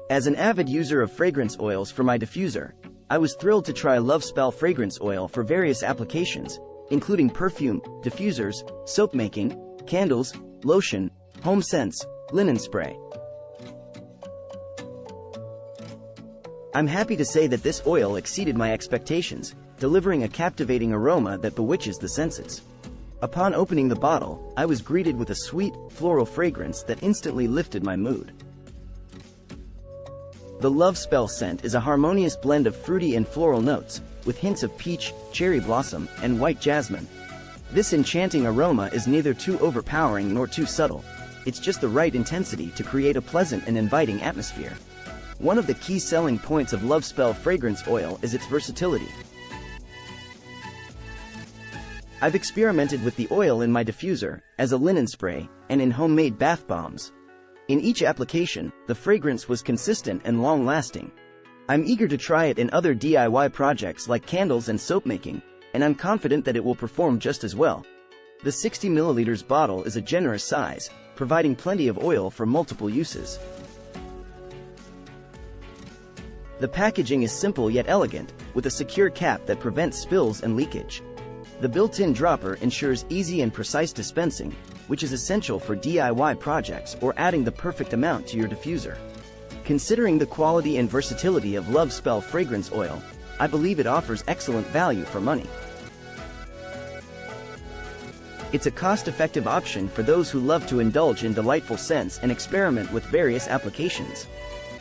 As an avid user of fragrance oils for my diffuser, I was thrilled to try Love Spell fragrance oil for various applications, including perfume, diffusers, soap making, candles, lotion, home scents, linen spray. I'm happy to say that this oil exceeded my expectations, delivering a captivating aroma that bewitches the senses. Upon opening the bottle, I was greeted with a sweet, floral fragrance that instantly lifted my mood. The Love Spell scent is a harmonious blend of fruity and floral notes, with hints of peach, cherry blossom, and white jasmine. This enchanting aroma is neither too overpowering nor too subtle. It's just the right intensity to create a pleasant and inviting atmosphere. One of the key selling points of Love Spell fragrance oil is its versatility. I've experimented with the oil in my diffuser, as a linen spray, and in homemade bath bombs. In each application, the fragrance was consistent and long-lasting. I'm eager to try it in other DIY projects like candles and soap making, and I'm confident that it will perform just as well. The 60 ml bottle is a generous size, providing plenty of oil for multiple uses. The packaging is simple yet elegant, with a secure cap that prevents spills and leakage. The built-in dropper ensures easy and precise dispensing, which is essential for DIY projects or adding the perfect amount to your diffuser. Considering the quality and versatility of Love Spell fragrance oil, I believe it offers excellent value for money. It's a cost-effective option for those who love to indulge in delightful scents and experiment with various applications.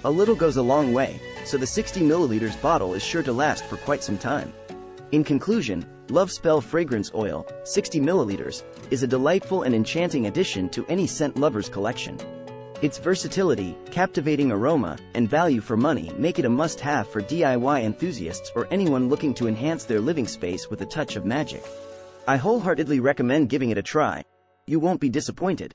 A little goes a long way, so the 60 ml bottle is sure to last for quite some time. In conclusion, Love Spell fragrance oil, 60 ml, is a delightful and enchanting addition to any scent lover's collection. Its versatility, captivating aroma, and value for money make it a must-have for DIY enthusiasts or anyone looking to enhance their living space with a touch of magic. I wholeheartedly recommend giving it a try. You won't be disappointed.